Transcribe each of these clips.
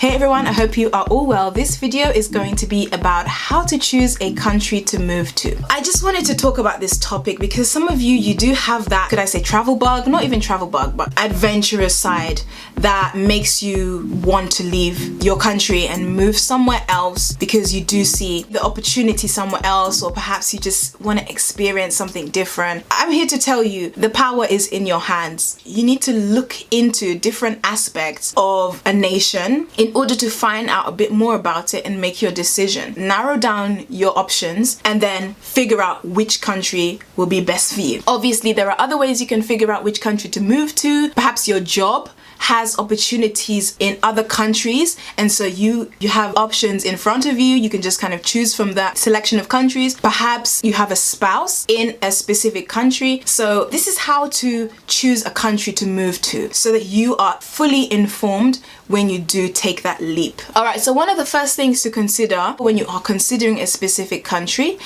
Hey everyone, I hope you are all well. This video is going to be about how to choose a country to move to. I just wanted to talk about this topic because some of you do have that, could I say travel bug? Not even travel bug, but adventurous side that makes you want to leave your country and move somewhere else because you do see the opportunity somewhere else, or perhaps you just want to experience something different. I'm here to tell you the power is in your hands. You need to look into different aspects of a nation in order to find out a bit more about it and make your decision. Narrow down your options and then figure out which country will be best for you. Obviously, there are other ways you can figure out which country to move to. Perhaps your job has opportunities in other countries, and so you have options in front of you. You can just kind of choose from that selection of countries. Perhaps you have a spouse in a specific country. So this is how to choose a country to move to so that you are fully informed when you do take that leap. All right, so one of the first things to consider when you are considering a specific country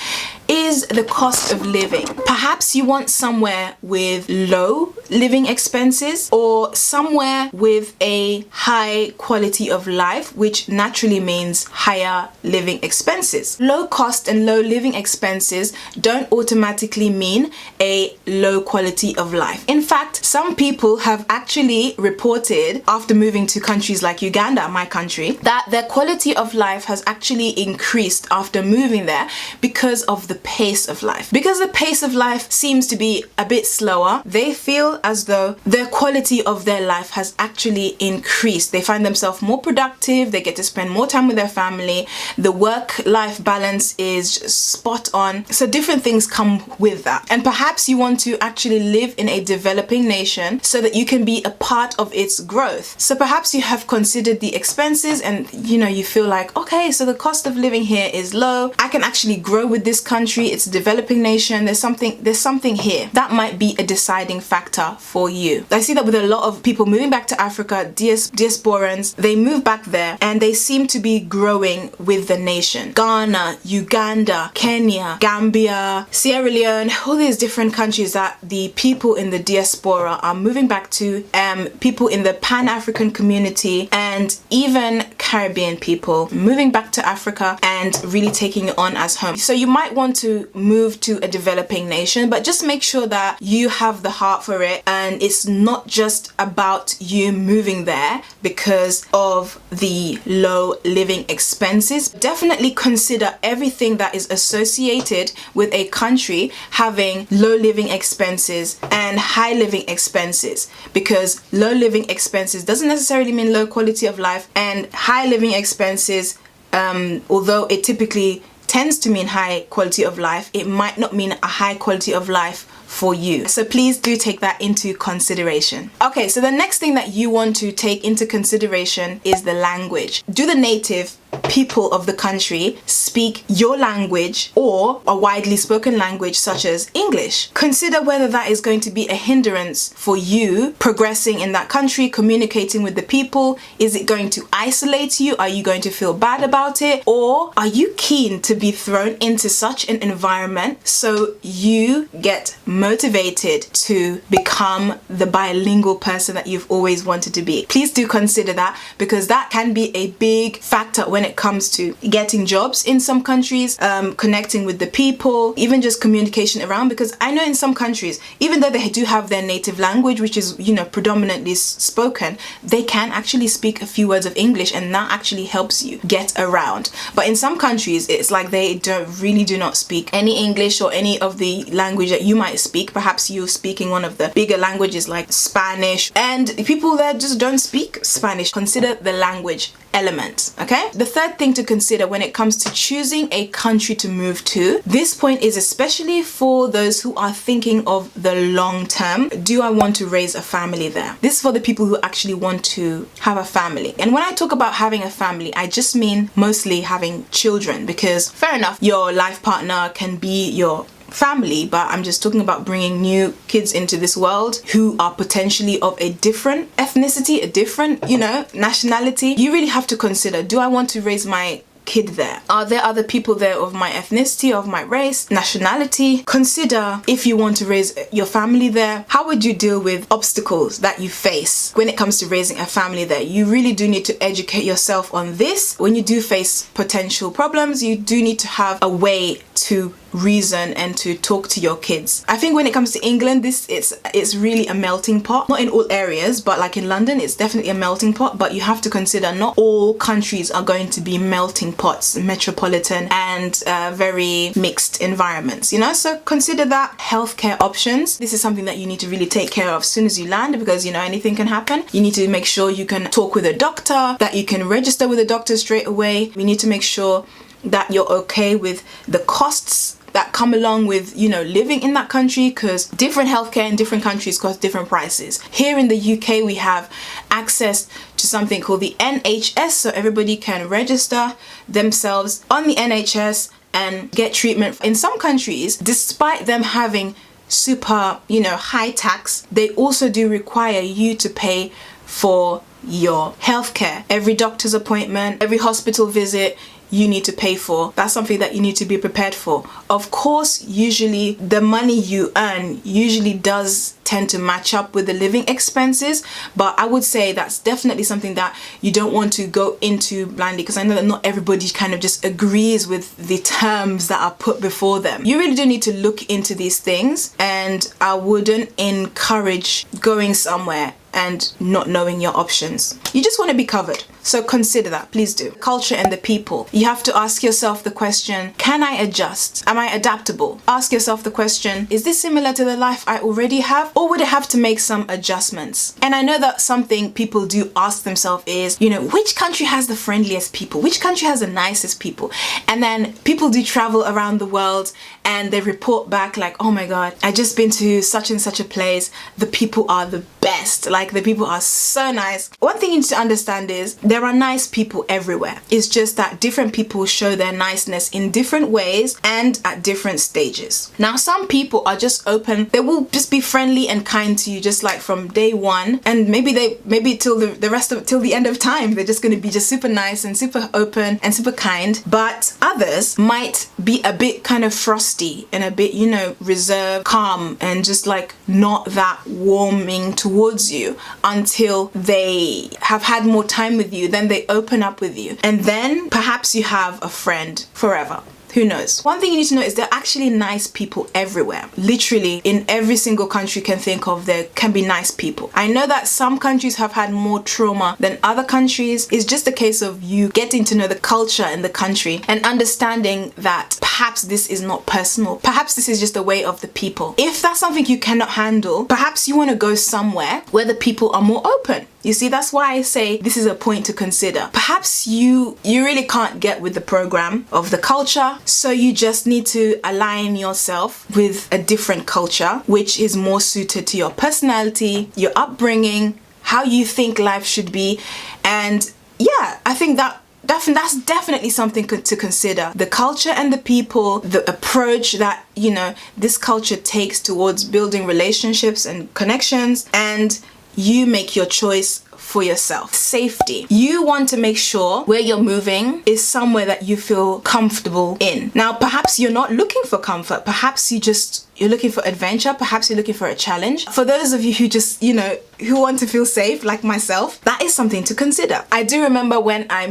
is the cost of living. Perhaps you want somewhere with low living expenses or somewhere with a high quality of life, which naturally means higher living expenses. Low cost and low living expenses don't automatically mean a low quality of life. In fact, some people have actually reported after moving to countries like Uganda, my country, that their quality of life has actually increased after moving there because of the pace of life. Because the pace of life seems to be a bit slower, they feel as though their quality of their life has actually increased. They find themselves more productive, they get to spend more time with their family, the work-life balance is spot on. So different things come with that. And perhaps you want to actually live in a developing nation so that you can be a part of its growth. So perhaps you have considered the expenses and you feel like, okay, so the cost of living here is low. I can actually grow with this country. It's a developing nation. There's something here. That might be a deciding factor for you. I see that with a lot of people moving back to Africa, diasporans, they move back there and they seem to be growing with the nation. Ghana, Uganda, Kenya, Gambia, Sierra Leone, all these different countries that the people in the diaspora are moving back to, people in the Pan-African community and even Caribbean people moving back to Africa and really taking it on as home. So you might want to move to a developing nation, but just make sure that you have the heart for it and it's not just about you moving there because of the low living expenses. Definitely consider everything that is associated with a country having low living expenses and high living expenses, because low living expenses doesn't necessarily mean low quality of life, and high living expenses, although it typically tends to mean high quality of life, it might not mean a high quality of life for you. So please do take that into consideration. Okay, so the next thing that you want to take into consideration is the language. Do the native people of the country speak your language or a widely spoken language such as English? Consider whether that is going to be a hindrance for you progressing in that country, communicating with the people. Is it going to isolate you? Are you going to feel bad about it? Or are you keen to be thrown into such an environment so you get motivated to become the bilingual person that you've always wanted to be? Please do consider that, because that can be a big factor when it comes to getting jobs in some countries, connecting with the people, even just communication around. Because I know in some countries, even though they do have their native language, which is predominantly spoken, they can actually speak a few words of English, and that actually helps you get around. But in some countries, it's like they do not speak any English or any of the language that you might speak. Perhaps you're speaking one of the bigger languages like Spanish, and people there just don't speak Spanish. Consider the language element. Okay, the third thing to consider when it comes to choosing a country to move to, this point is especially for those who are thinking of the long term. Do I want to raise a family there? This is for the people who actually want to have a family. And when I talk about having a family, I just mean mostly having children, because fair enough, your life partner can be your family, but I'm just talking about bringing new kids into this world who are potentially of a different ethnicity, a different, nationality. You really have to consider, do I want to raise my kid there? Are there other people there of my ethnicity, of my race, nationality? Consider if you want to raise your family there, how would you deal with obstacles that you face when it comes to raising a family there? You really do need to educate yourself on this. When you do face potential problems, you do need to have a way to reason and to talk to your kids. I think when it comes to England, it's really a melting pot. Not in all areas, but like in London, it's definitely a melting pot. But you have to consider not all countries are going to be melting pots, metropolitan and very mixed environments, you know? So consider that. Healthcare options. This is something that you need to really take care of as soon as you land, because you know anything can happen. You need to make sure you can talk with a doctor, that you can register with a doctor straight away. We need to make sure that you're okay with the costs that come along with, you know, living in that country, because different healthcare in different countries cost different prices. Here in the UK, we have access to something called the NHS, so everybody can register themselves on the NHS and get treatment. In some countries, despite them having super, you know, high tax, they also do require you to pay for your healthcare. Every doctor's appointment, every hospital visit, you need to pay for. That's something that you need to be prepared for. Of course, usually the money you earn usually does tend to match up with the living expenses, but I would say that's definitely something that you don't want to go into blindly, because I know that not everybody kind of just agrees with the terms that are put before them. You really do need to look into these things, and I wouldn't encourage going somewhere and not knowing your options. You just want to be covered. So consider that, please do. Culture and the people. You have to ask yourself the question, can I adjust? Am I adaptable? Ask yourself the question, is this similar to the life I already have, or would I have to make some adjustments? And I know that something people do ask themselves is, you know, which country has the friendliest people? Which country has the nicest people? And then people do travel around the world and they report back like, oh my God, I just been to such and such a place. The people are the best. Like, the people are so nice. One thing you need to understand is there are nice people everywhere. It's just that different people show their niceness in different ways and at different stages. Now, some people are just open. They will just be friendly and kind to you just like from day one, and maybe till the end of time they're just going to be just super nice and super open and super kind. But others might be a bit kind of frosty and a bit, you know, reserved, calm, and just like not that warming towards you until they have had more time with you. Then they open up with you, and then perhaps you have a friend forever. Who knows? One thing you need to know is there are actually nice people everywhere. Literally in every single country you can think of, there can be nice people. I know that some countries have had more trauma than other countries. It's just a case of you getting to know the culture in the country and understanding that perhaps this is not personal. Perhaps this is just a way of the people. If that's something you cannot handle, perhaps you want to go somewhere where the people are more open. You see, that's why I say this is a point to consider. Perhaps you really can't get with the program of the culture, so you just need to align yourself with a different culture, which is more suited to your personality, your upbringing, how you think life should be. And yeah, I think that's definitely something to consider. The culture and the people, the approach that, you know, this culture takes towards building relationships and connections, and you make your choice for yourself. Safety. You want to make sure where you're moving is somewhere that you feel comfortable in. Now, perhaps you're not looking for comfort. Perhaps you're looking for adventure. Perhaps you're looking for a challenge. For those of you who just, you know, who want to feel safe like myself, that is something to consider. I do remember when I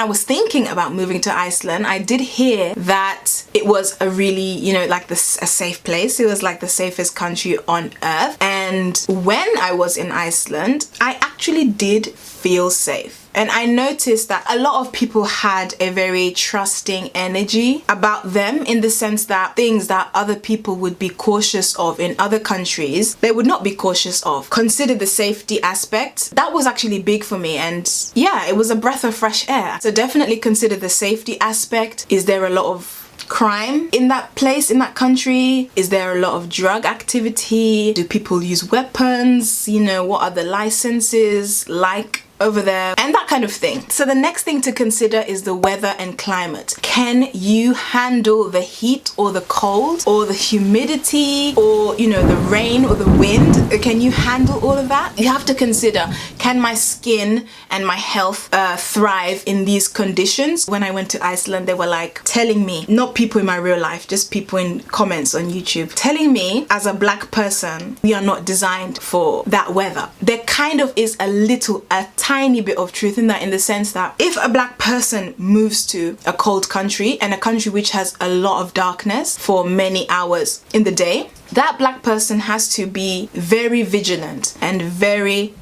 was thinking about moving to Iceland, I did hear that it was a really, you know, like a safe place. It was like the safest country on earth. And when I was in Iceland, I actually did feel safe. And I noticed that a lot of people had a very trusting energy about them, in the sense that things that other people would be cautious of in other countries, they would not be cautious of. Consider the safety aspect. That was actually big for me, and yeah, it was a breath of fresh air. So definitely consider the safety aspect. Is there a lot of crime in that place, in that country? Is there a lot of drug activity? Do people use weapons? You know, what are the licenses like over there and that kind of thing. So the next thing to consider is the weather and climate. Can you handle the heat or the cold or the humidity or, you know, the rain or the wind? Can you handle all of that? You have to consider, can my skin and my health thrive in these conditions? When I went to Iceland, they were like telling me, not people in my real life, just people in comments on YouTube, telling me as a black person, we are not designed for that weather. There kind of is a tiny bit of truth in that, in the sense that if a black person moves to a cold country and a country which has a lot of darkness for many hours in the day, that black person has to be very vigilant and very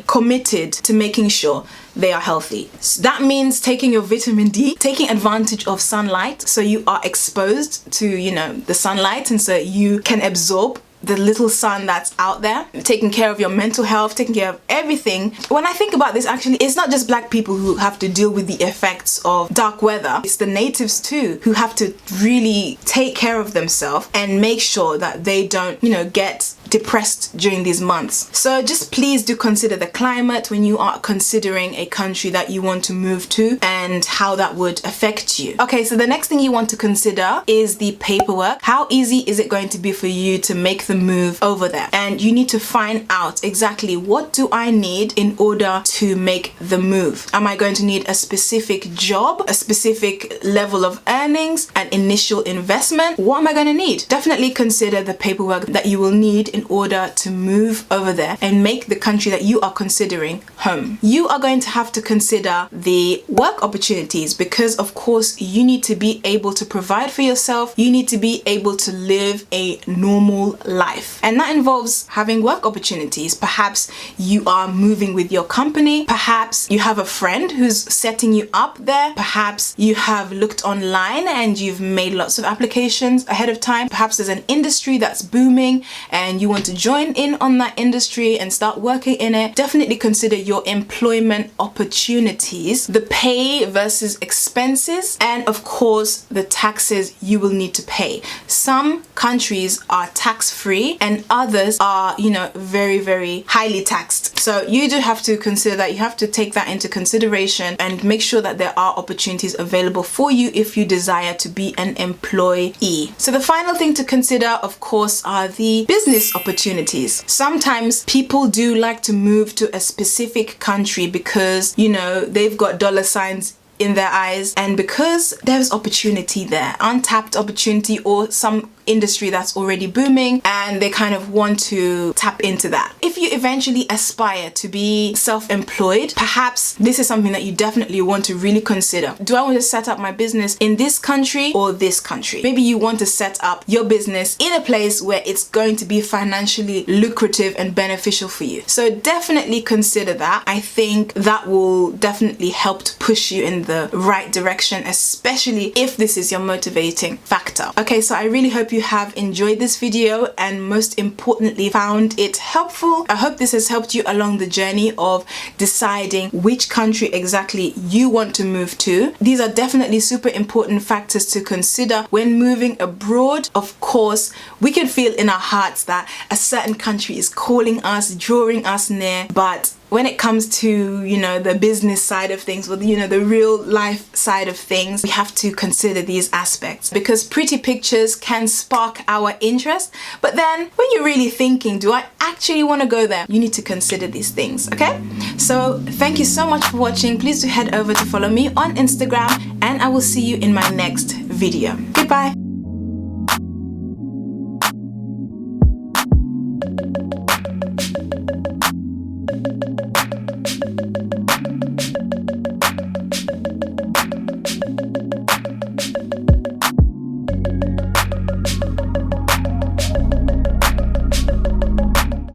committed to making sure they are healthy. So that means taking your vitamin D, taking advantage of sunlight, so you are exposed to, you know, the sunlight, and so you can absorb the little sun that's out there, taking care of your mental health, taking care of everything. When I think about this, actually, it's not just black people who have to deal with the effects of dark weather. It's the natives too, who have to really take care of themselves and make sure that they don't, you know, get depressed during these months. So just please do consider the climate when you are considering a country that you want to move to and how that would affect you. Okay, so the next thing you want to consider is the paperwork. How easy is it going to be for you to make the move over there? And you need to find out exactly, what do I need in order to make the move? Am I going to need a specific job, a specific level of earnings, an initial investment? What am I going to need? Definitely consider the paperwork that you will need in order to move over there and make the country that you are considering home. You are going to have to consider the work opportunities, because of course you need to be able to provide for yourself. You need to be able to live a normal life, and that involves having work opportunities. Perhaps you are moving with your company, perhaps you have a friend who's setting you up there, perhaps you have looked online and you've made lots of applications ahead of time, perhaps there's an industry that's booming and you want to join in on that industry and start working in it. Definitely consider your employment opportunities, the pay versus expenses, and of course the taxes you will need to pay. Some countries are tax-free and others are, you know, very highly taxed. So you do have to consider that. You have to take that into consideration and make sure that there are opportunities available for you if you desire to be an employee. So the final thing to consider, of course, are the business opportunities. Sometimes people do like to move to a specific country because, you know, they've got dollar signs in their eyes, and because there's opportunity there, untapped opportunity, or some industry that's already booming, and they kind of want to tap into that. If you eventually aspire to be self-employed, perhaps this is something that you definitely want to really consider. Do I want to set up my business in this country or this country? Maybe you want to set up your business in a place where it's going to be financially lucrative and beneficial for you. So definitely consider that. I think that will definitely help to push you in the right direction, especially if this is your motivating factor. Okay, so I really hope you have enjoyed this video and most importantly found it helpful. I hope this has helped you along the journey of deciding which country exactly you want to move to. These are definitely super important factors to consider when moving abroad. Of course, we can feel in our hearts that a certain country is calling us, drawing us near, but when it comes to, you know, the business side of things, or, you know, the real life side of things, we have to consider these aspects, because pretty pictures can spark our interest, but then when you're really thinking, do I actually want to go there? You need to consider these things. Okay, so thank you so much for watching. Please do head over to follow me on Instagram, and I will see you in my next video. Goodbye.